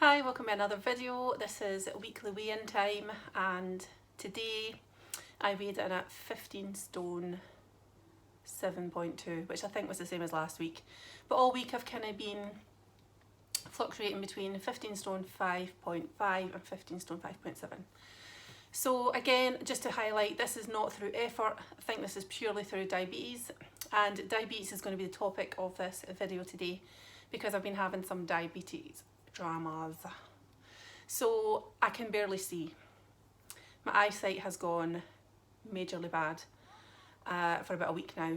Hi, welcome to another video. This is weekly weigh-in time, and today I weighed in at 15 stone 7.2, which I think was the same as last week. But all week I've kind of been fluctuating between 15 stone 5.5 and 15 stone 5.7. So again, just to highlight, this is not through effort. I think this is purely through diabetes, and diabetes is going to be the topic of this video today because I've been having some diabetes dramas. So I can barely see. My eyesight has gone majorly bad for about a week now,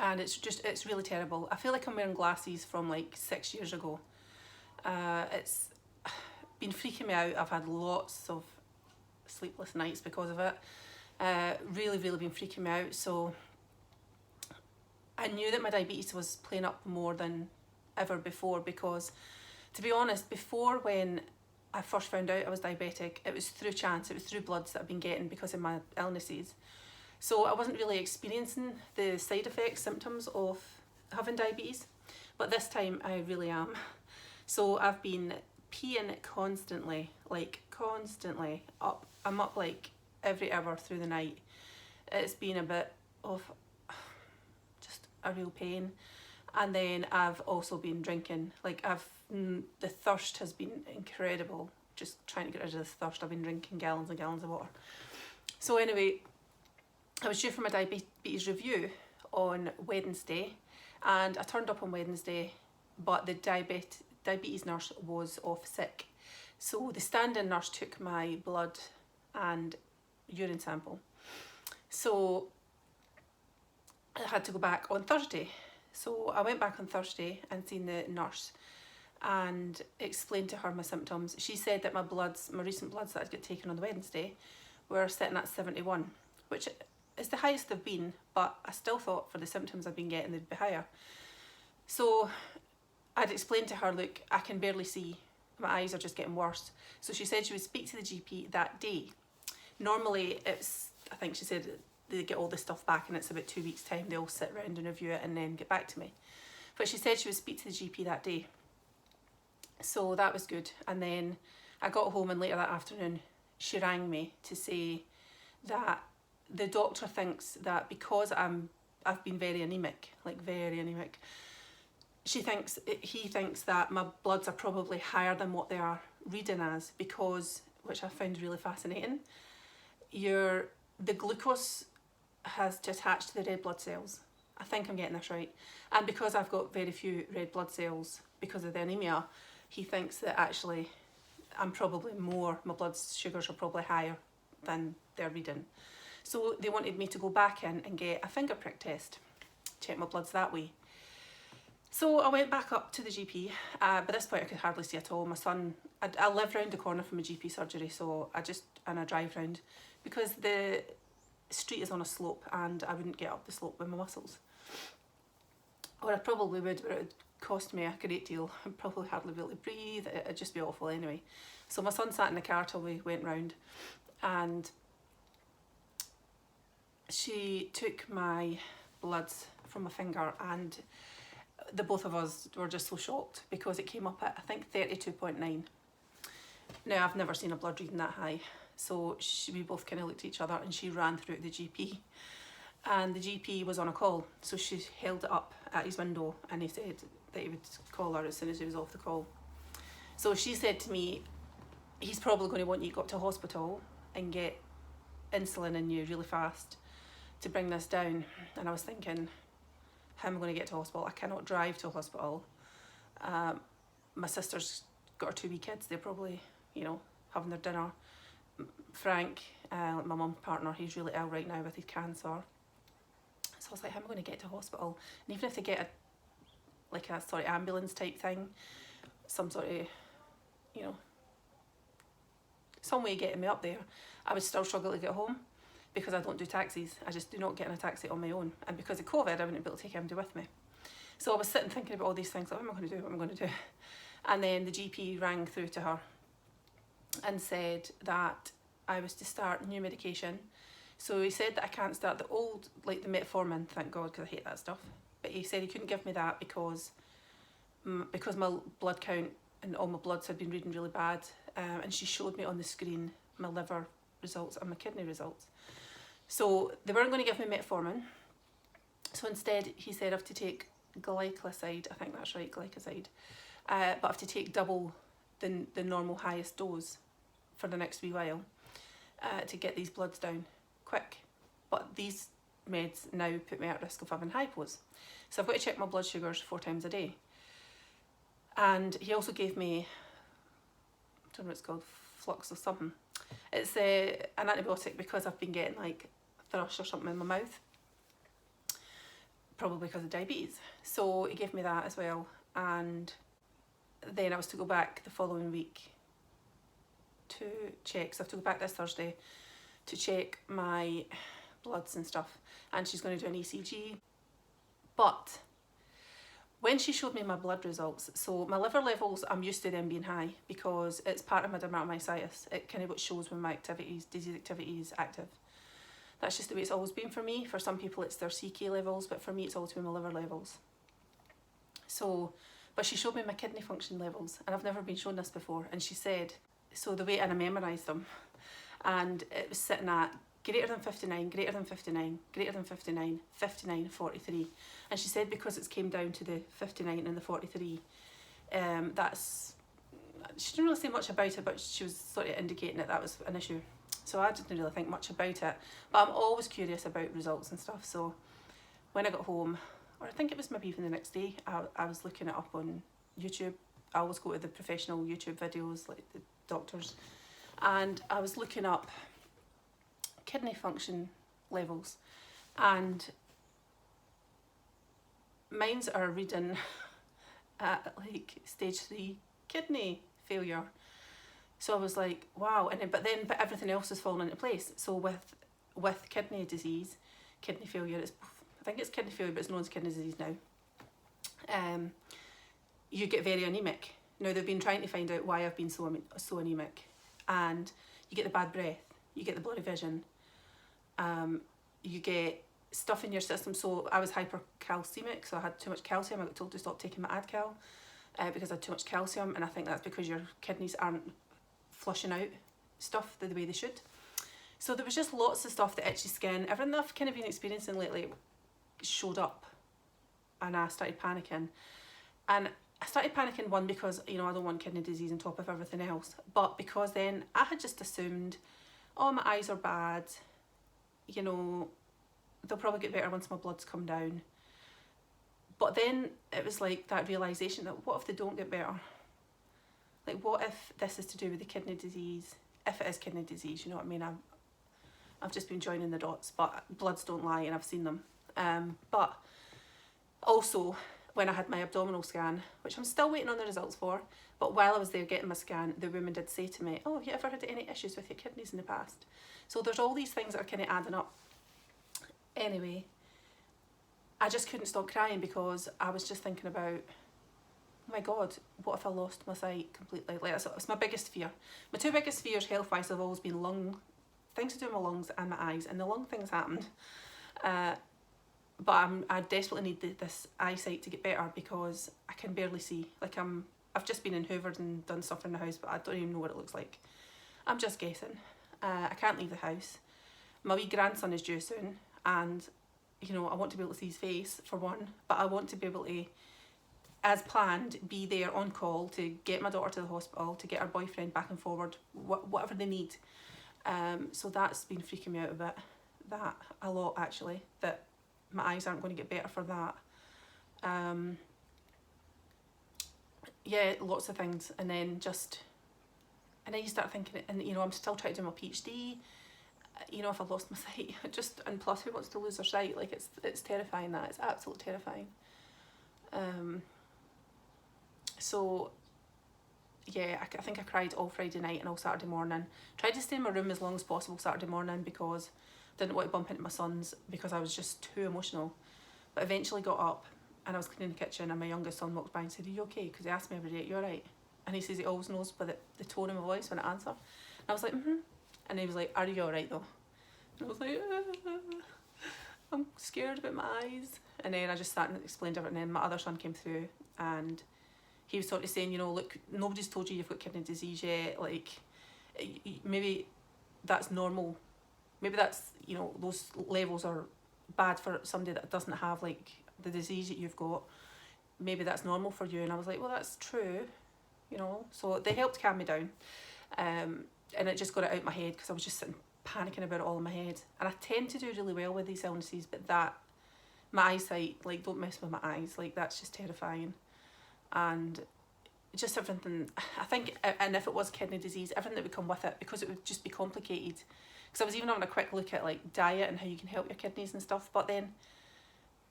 and it's really terrible. I feel like I'm wearing glasses from like 6 years ago. It's been freaking me out. I've had lots of sleepless nights because of it. Really been freaking me out. So I knew that my diabetes was playing up more than ever before, because to be honest, before, when I first found out I was diabetic, it was through chance, it was through bloods that I've been getting because of my illnesses. So I wasn't really experiencing the side effects, symptoms of having diabetes, but this time I really am. So I've been peeing constantly, I'm up like every hour through the night. It's been a bit of just a real pain. And then I've also been drinking, the thirst has been incredible, just trying to get rid of this thirst. I've been drinking gallons and gallons of water. So anyway, I was due for my diabetes review on Wednesday, and I turned up on Wednesday, but the diabetes nurse was off sick. So the stand-in nurse took my blood and urine sample. So I had to go back on Thursday. So I went back on Thursday and seen the nurse and explained to her my symptoms. She said that my recent bloods that I'd got taken on the Wednesday were sitting at 71, which is the highest they've been, but I still thought for the symptoms I've been getting they'd be higher. So I'd explained to her, look, I can barely see, my eyes are just getting worse. So she said she would speak to the GP that day. Normally I think she said they get all this stuff back and it's about 2 weeks time, they'll sit around and review it and then get back to me. But she said she would speak to the GP that day. So that was good. And then I got home, and later that afternoon she rang me to say that the doctor thinks that because I've been very anemic, he thinks that my bloods are probably higher than what they are reading as, because, which I found really fascinating, the glucose has to attach to the red blood cells. I think I'm getting this right. And because I've got very few red blood cells because of the anemia, he thinks that actually I'm probably my blood sugars are probably higher than they're reading. So they wanted me to go back in and get a finger prick test, check my bloods that way. So I went back up to the GP. By this point I could hardly see at all. My son, I live round the corner from a GP surgery, so I drive round, because the street is on a slope and I wouldn't get up the slope with my muscles. Or I probably would, but it would cost me a great deal. I'd probably hardly be able to breathe. It'd just be awful anyway. So my son sat in the car till we went round, and she took my bloods from my finger, and the both of us were just so shocked because it came up at, I think, 32.9. Now, I've never seen a blood reading that high. So we both kind of looked at each other, and she ran through to the GP, and the GP was on a call. So she held it up at his window, and he said that he would call her as soon as he was off the call. So she said to me, he's probably going to want you to go up to hospital and get insulin in you really fast to bring this down. And I was thinking, how am I going to get to hospital? I cannot drive to a hospital. My sister's got her 2 wee kids. They're probably, having their dinner. Frank, my mum's partner, he's really ill right now with his cancer. So I was like, how am I going to get to hospital? And even if they get a sort of ambulance type thing, some sort of, some way of getting me up there, I would still struggle to get home, because I don't do taxis. I just do not get in a taxi on my own. And because of COVID, I wouldn't be able to take MD with me. So I was sitting thinking about all these things, like, what am I going to do? And then the GP rang through to her and said that I was to start new medication. So he said that I can't start the old, like the metformin, thank God, because I hate that stuff. But he said he couldn't give me that because my blood count and all my bloods had been reading really bad, and she showed me on the screen my liver results and my kidney results. So they weren't going to give me metformin, so instead he said I have to take gliclazide, I think that's right, gliclazide, but I have to take double the normal highest dose for the next wee while to get these bloods down quick. But these meds now put me at risk of having hypos. So I've got to check my blood sugars 4 times a day. And he also gave me, I don't know what it's called, flux or something. It's an antibiotic because I've been getting like thrush or something in my mouth. Probably because of diabetes. So he gave me that as well. And then I was to go back the following week to check. So I have to go back this Thursday to check my bloods and stuff. And she's going to do an ECG. But when she showed me my blood results, so my liver levels, I'm used to them being high because it's part of my dermatomyositis. It kind of what shows when my disease activity is active. That's just the way it's always been for me. For some people it's their CK levels, but for me it's always been my liver levels. So, but she showed me my kidney function levels, and I've never been shown this before. And she said, so the way, and I memorised them, and it was sitting at greater than 59, greater than 59, greater than 59, 59, 43. And she said because it's came down to the 59 and the 43, that's, she didn't really say much about it, but she was sort of indicating that was an issue. So I didn't really think much about it, but I'm always curious about results and stuff. So when I got home, or I think it was maybe even the next day, I was looking it up on YouTube. I always go to the professional YouTube videos, like the doctors, and I was looking up kidney function levels, and mine's are reading at like stage 3 kidney failure. So I was like, wow. And then, but everything else is falling into place. So with kidney disease, kidney failure, I think it's kidney failure, but it's known as kidney disease now. You get very anemic. Now they've been trying to find out why I've been so anemic, and you get the bad breath, you get the blurry vision, you get stuff in your system. So I was hypercalcemic, so I had too much calcium. I got told to stop taking my Adcal because I had too much calcium, and I think that's because your kidneys aren't flushing out stuff the way they should. So there was just lots of stuff, the itchy skin, everything that I've kind of been experiencing lately showed up, and I started panicking. And I started panicking, one, because, you know, I don't want kidney disease on top of everything else, but because then I had just assumed, oh, my eyes are bad, you know, they'll probably get better once my bloods come down. But then it was like that realisation that what if they don't get better? Like, what if this is to do with the kidney disease? If it is kidney disease, you know what I mean? I've just been joining the dots, but bloods don't lie, and I've seen them. But also, when I had my abdominal scan, which I'm still waiting on the results for, but while I was there getting my scan, the woman did say to me, oh, have you ever had any issues with your kidneys in the past? So there's all these things that are kind of adding up. Anyway, I just couldn't stop crying because I was just thinking about, oh my God, what if I lost my sight completely? Like, it's my biggest fear. My 2 biggest fears health-wise have always been things to do with my lungs and my eyes, and the lung things happened. But I desperately need this eyesight to get better because I can barely see. Like, I've just been in Hoovered and done stuff in the house, but I don't even know what it looks like. I'm just guessing. I can't leave the house. My wee grandson is due soon, and, you know, I want to be able to see his face, for one, but I want to be able to, as planned, be there on call to get my daughter to the hospital, to get her boyfriend back and forward, whatever they need. So that's been freaking me out a lot actually, that my eyes aren't going to get better for that. Yeah, lots of things. And then you start thinking, and you know, I'm still trying to do my PhD, you know, if I lost my sight, and plus who wants to lose their sight? Like, it's terrifying. That it's absolutely terrifying. So yeah, I think I cried all Friday night and all Saturday morning. Tried to stay in my room as long as possible Saturday morning because I didn't want to bump into my sons because I was just too emotional. But eventually got up and I was cleaning the kitchen, and my youngest son walked by and said, are you okay? Because he asked me every day, you alright? And he says he always knows by the tone of my voice when I answer. And I was like, And he was like, are you alright though? And I was like, I'm scared about my eyes. And then I just sat and explained everything. And my other son came through, and he was sort of saying, you know, look, nobody's told you you've got kidney disease yet, like, maybe that's normal. Maybe that's, you know, those levels are bad for somebody that doesn't have, like, the disease that you've got. Maybe that's normal for you. And I was like, well, that's true, you know. So they helped calm me down. And it just got it out of my head, because I was just sitting panicking about it all in my head. And I tend to do really well with these illnesses, but that, my eyesight, like, don't mess with my eyes, like, that's just terrifying. And just everything, I think, and if it was kidney disease, everything that would come with it, because it would just be complicated. Because I was even having a quick look at, like, diet and how you can help your kidneys and stuff, but then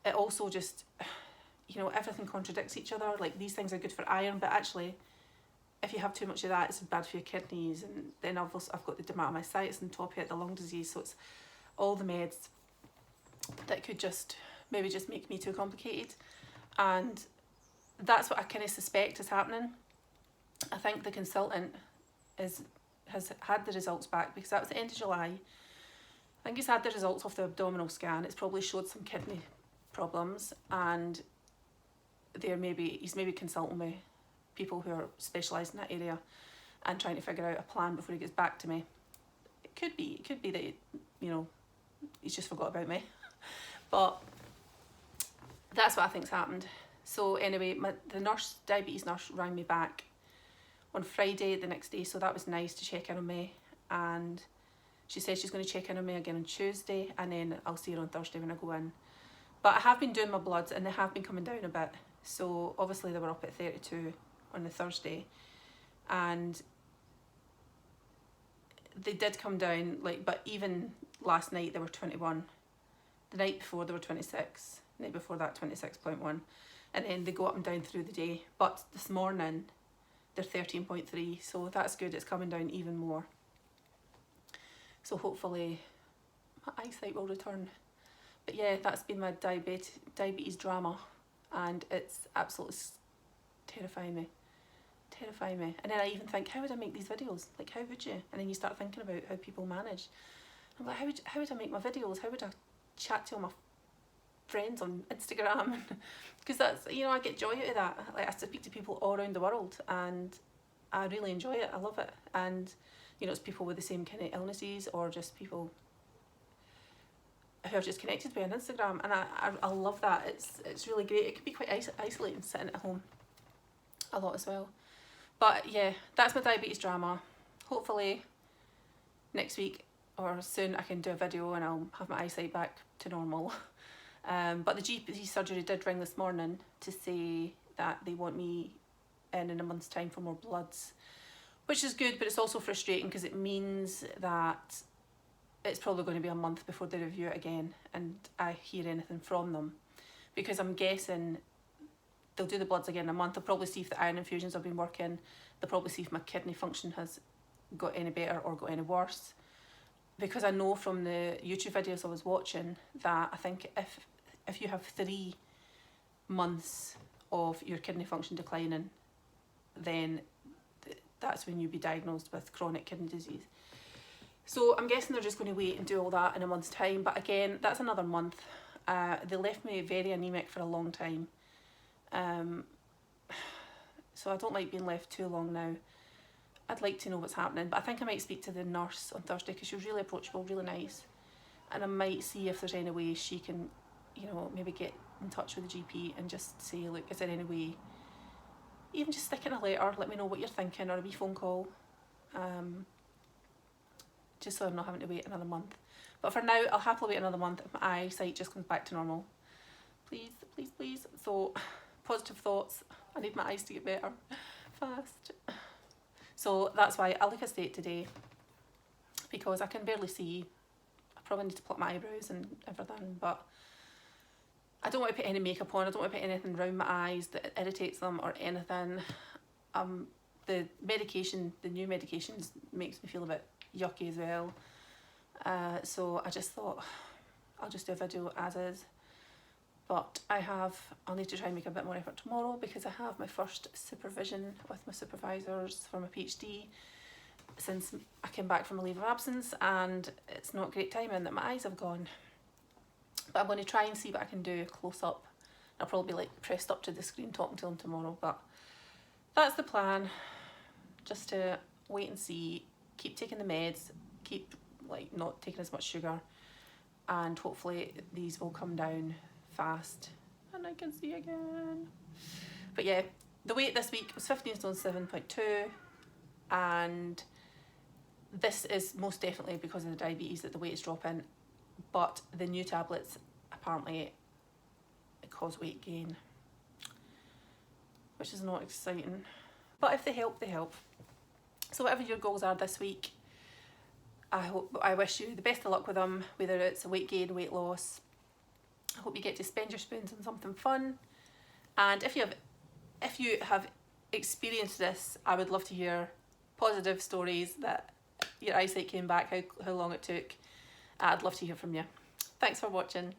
it also just, you know, everything contradicts each other. Like, these things are good for iron, but actually, if you have too much of that, it's bad for your kidneys. And then I've got the dermatomyositis on top of it, the lung disease, so it's all the meds that could just maybe just make me too complicated. And that's what I kind of suspect is happening. I think the consultant has had the results back, because that was the end of July. I think he's had the results of the abdominal scan. It's probably showed some kidney problems, and he's maybe consulting with people who are specialised in that area and trying to figure out a plan before he gets back to me. It could be that, you know, he's just forgot about me. But that's what I think's happened. So anyway, the diabetes nurse rang me back on Friday the next day, so that was nice to check in on me. And she said she's going to check in on me again on Tuesday, and then I'll see her on Thursday when I go in. But I have been doing my bloods, and they have been coming down a bit. So obviously they were up at 32 on the Thursday, and they did come down, like, but even last night they were 21. The night before they were 26. The night before that, 26.1. And then they go up and down through the day. But this morning, they're 13.3, so that's good. It's coming down even more. So hopefully my eyesight will return. But yeah, that's been my diabetes drama, and it's absolutely terrifying me. And then I even think, how would I make these videos? Like, how would you? And then you start thinking about how people manage. I'm like, how would I make my videos? How would I chat to all my friends on Instagram? Because that's, you know, I get joy out of that. Like, I speak to people all around the world, and I really enjoy it. I love it. And, you know, it's people with the same kind of illnesses, or just people who are just connected to me on Instagram, and I love that. It's really great. It can be quite isolating sitting at home a lot as well. But yeah, that's my diabetes drama. Hopefully next week or soon I can do a video and I'll have my eyesight back to normal. But the GP surgery did ring this morning to say that they want me in a month's time for more bloods, which is good, but it's also frustrating, because it means that it's probably going to be a month before they review it again and I hear anything from them, because I'm guessing they'll do the bloods again in a month. They'll probably see if the iron infusions have been working. They'll probably see if my kidney function has got any better or got any worse. Because I know from the YouTube videos I was watching that I think if you have 3 months of your kidney function declining, then that's when you'll be diagnosed with chronic kidney disease. So I'm guessing they're just going to wait and do all that in a month's time. But again, that's another month. They left me very anemic for a long time. So I don't like being left too long now. I'd like to know what's happening, but I think I might speak to the nurse on Thursday, because she was really approachable, really nice. And I might see if there's any way she can, you know, maybe get in touch with the GP and just say, look, is there any way, even just stick in a letter, let me know what you're thinking, or a wee phone call. Just so I'm not having to wait another month. But for now, I'll happily wait another month if my eyesight just comes back to normal. Please, please, please. So, positive thoughts. I need my eyes to get better fast. So that's why I look a state today, because I can barely see. I probably need to pluck my eyebrows and everything, but I don't want to put any makeup on. I don't want to put anything around my eyes that irritates them or anything. The medication, the new medications, makes me feel a bit yucky as well. So I just thought I'll just do a video as is. But I'll need to try and make a bit more effort tomorrow, because I have my first supervision with my supervisors for my PhD since I came back from a leave of absence, and it's not great timing that my eyes have gone. But I'm going to try and see what I can do close up. I'll probably be like pressed up to the screen talking to them tomorrow, but that's the plan. Just to wait and see, keep taking the meds, keep like not taking as much sugar, and hopefully these will come down fast and I can see again. But yeah, the weight this week was 15 stone 7.2, and this is most definitely because of the diabetes that the weight is dropping, but the new tablets apparently cause weight gain, which is not exciting. But if they help, they help. So whatever your goals are this week, I wish you the best of luck with them, whether it's a weight gain, weight loss. I hope you get to spend your spoons on something fun. And if you have experienced this, I would love to hear positive stories that your eyesight came back, how long it took. I'd love to hear from you. Thanks for watching.